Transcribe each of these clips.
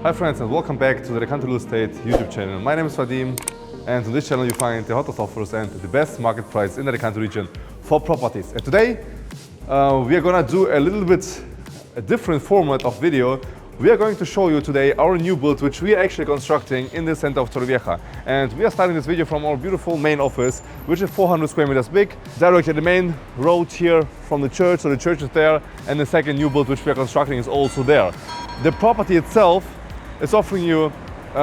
Hi friends, and welcome back to the Alicante Real Estate YouTube channel. My name is Vadim, and on this channel you find the hottest offers and the best market price in the Alicante region for properties. And today we are gonna do a little bit a different format of video. We are going to show you today our new build, which we are actually constructing in the center of Torrevieja. And we are starting this video from our beautiful main office, which is 400 square meters big, directly at the main road here from the church. So the church is there, and the second new build which we are constructing is also there. The property itself is offering you,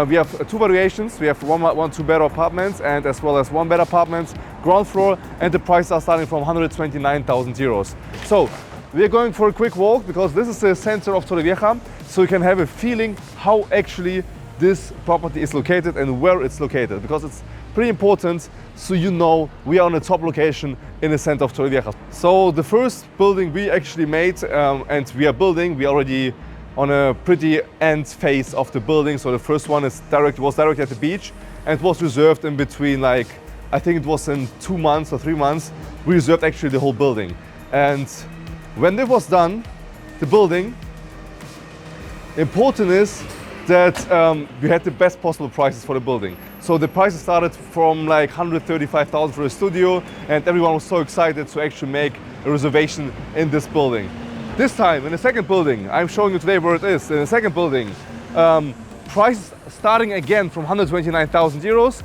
we have two variations. We have one two-bed apartments and as well as one-bed apartments, ground floor, and the prices are starting from 129,000 euros. So we are going for a quick walk because this is the center of Torrevieja, so you can have a feeling how actually this property is located and where it's located, because it's pretty important so you know we are on a top location in the center of Torrevieja. So the first building we actually made and we are building, we already on a pretty end phase of the building. So the first one was directly at the beach and was reserved in between, like, I think it was in 2 months or 3 months, we reserved actually the whole building. And when it was done, the building, important is that we had the best possible prices for the building. So the prices started from like 135,000 for a studio, and everyone was so excited to actually make a reservation in this building. This time, in the second building, I'm showing you today where it is. In the second building, prices starting again from 129,000 euros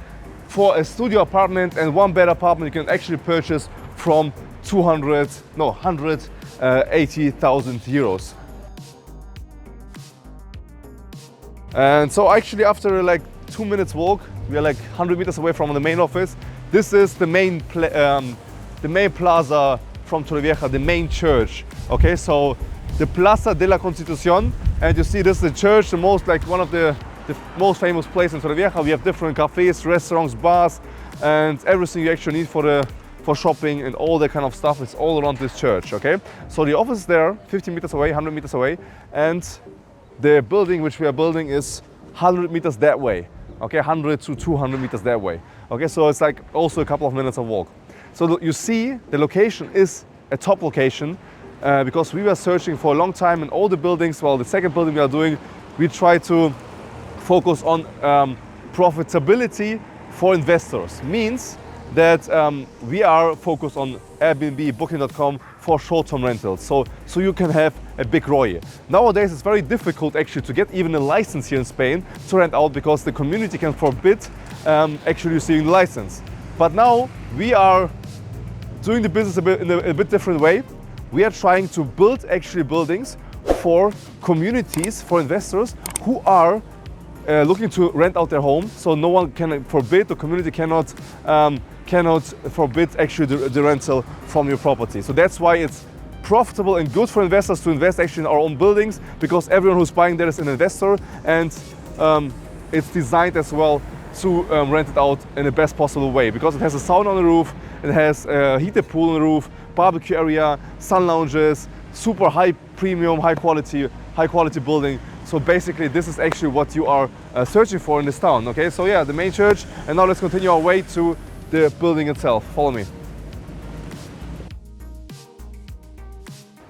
for a studio apartment and one-bed apartment. You can actually purchase from 180,000 euros. And so actually after like 2 minutes walk, we are like 100 meters away from the main office. This is the main plaza from Torrevieja, the main church. Okay, so the Plaza de la Constitución, and you see this is the church, the most, like, one of the most famous places in Torrevieja. We have different cafes, restaurants, bars, and everything you actually need for shopping and all that kind of stuff is all around this church. Okay, so the office is there, 50 meters away, 100 meters away, and the building which we are building is 100 meters that way. Okay, 100 to 200 meters that way. Okay, so it's like also a couple of minutes of walk. So you see the location is a top location because we were searching for a long time in all the buildings. Well, the second building we are doing, we try to focus on profitability for investors. Means that we are focused on Airbnb, Booking.com for short-term rentals, so you can have a big ROI. Nowadays it's very difficult actually to get even a license here in Spain to rent out because the community can forbid actually receiving the license. But now we are doing the business in a bit different way. We are trying to build actually buildings for communities, for investors who are looking to rent out their home, so no one can forbid, the community cannot forbid actually the rental from your property. So that's why it's profitable and good for investors to invest actually in our own buildings, because everyone who's buying there is an investor, and it's designed as well to rent it out in the best possible way, because it has a sauna on the roof, it has a heated pool on the roof, barbecue area, sun lounges, super high premium, high quality building. So basically this is actually what you are searching for in this town. Okay, so yeah, the main church, and now let's continue our way to the building itself. Follow me.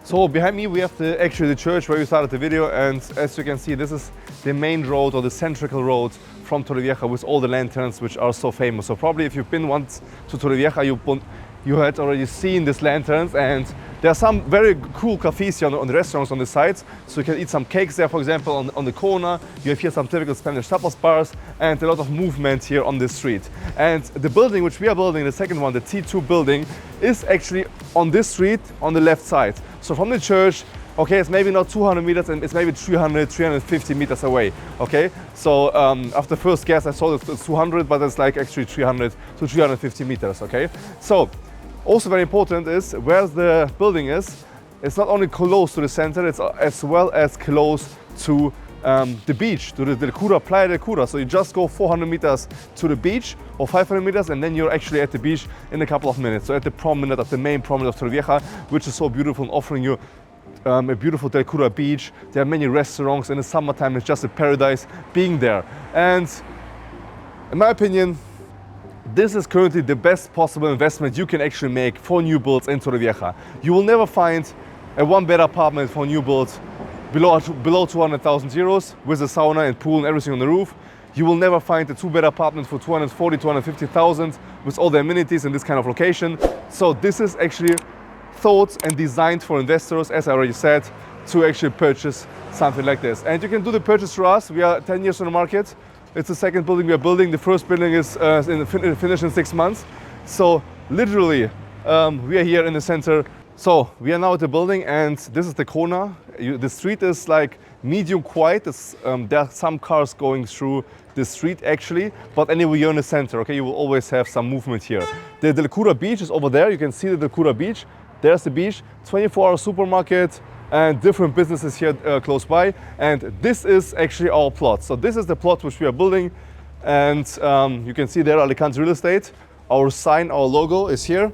So behind me we have actually the church where we started the video, and as you can see, this is the main road or the central road from Torrevieja with all the lanterns which are so famous. So probably if you've been once to Torrevieja, you had already seen these lanterns, and there are some very cool cafes here on the restaurants on the sides, so you can eat some cakes there, for example, on the corner. You have here some typical Spanish tapas bars and a lot of movement here on this street. And the building which we are building, the second one, the T2 building, is actually on this street on the left side. So from the church, okay, it's maybe not 200 meters, and it's maybe 350 meters away. Okay, so after first guess I saw it's 200, but it's like actually 300 to 350 meters. Okay, so also very important is where the building is. It's not only close to the center, it's as well as close to the beach, to the Cura, Playa del Cura. So you just go 400 meters to the beach or 500 meters, and then you're actually at the beach in a couple of minutes. So at the promenade, at the main promenade of Torrevieja, which is so beautiful and offering you a beautiful Del Cura beach. There are many restaurants. In the summertime it's just a paradise being there. And in my opinion, this is currently the best possible investment you can actually make for new builds in Torrevieja. You will never find a one-bed apartment for new builds below 200,000 euros with a sauna and pool and everything on the roof. You will never find a two-bed apartment for 240, 250,000 with all the amenities in this kind of location. So this is actually thought and designed for investors, as I already said, to actually purchase something like this. And you can do the purchase through us. We are 10 years on the market. It's the second building we are building. The first building is finished in 6 months. So literally, we are here in the center. So we are now at the building, and this is the corner. The street is like medium quiet. There are some cars going through the street actually, but anyway, you're in the center, okay? You will always have some movement here. The Delcura Beach is over there. You can see the Delcura Beach. There's the beach, 24-hour supermarket, and different businesses here close by. And this is actually our plot. So this is the plot which we are building. And you can see there, Alicante Real Estate. Our sign, our logo is here.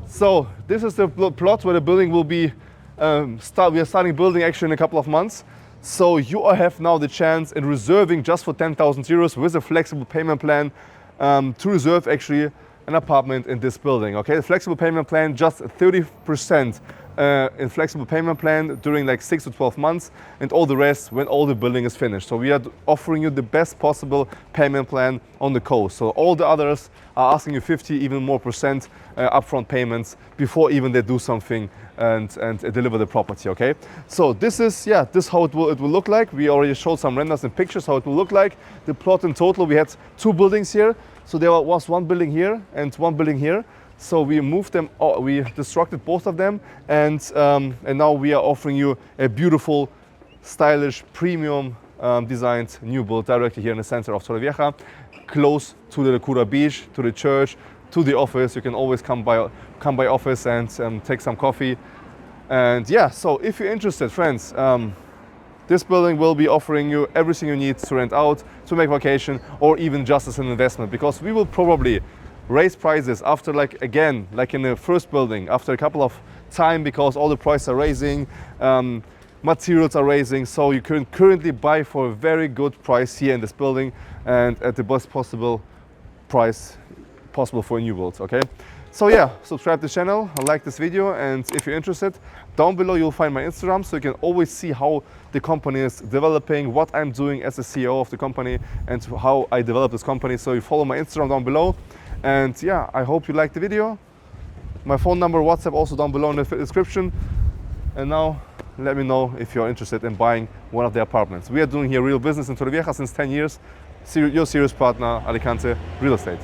So this is the plot where the building will be, we are starting building actually in a couple of months. So you have now the chance in reserving just for 10,000 euros with a flexible payment plan to reserve actually an apartment in this building, okay? The flexible payment plan, just 30% in flexible payment plan during like 6 to 12 months, and all the rest when all the building is finished. So we are offering you the best possible payment plan on the coast. So all the others are asking you 50, even more percent upfront payments before even they do something and deliver the property, okay? So this is, yeah, this how it will look like. We already showed some renders and pictures how it will look like. The plot in total, we had 2 buildings here. So there was 1 building here and 1 building here. So we moved them, we destructed both of them, and now we are offering you a beautiful, stylish, premium designed new build directly here in the center of Torrevieja, close to the Delcura Beach, to the church, to the office. You can always come by office and take some coffee. And yeah, so if you're interested, friends, this building will be offering you everything you need to rent out, to make vacation, or even just as an investment, because we will probably raise prices after, like again, like in the first building, after a couple of time, because all the prices are raising, materials are raising. So you can currently buy for a very good price here in this building and at the best possible price possible for a new build, okay? So yeah, subscribe to the channel, like this video, and if you're interested, down below you'll find my Instagram, so you can always see how the company is developing, what I'm doing as the CEO of the company, and how I develop this company. So you follow my Instagram down below. And yeah, I hope you liked the video. My phone number, WhatsApp, also down below in the description. And now let me know if you're interested in buying one of the apartments. We are doing here real business in Torrevieja since 10 years. Your serious partner, Alicante Real Estate.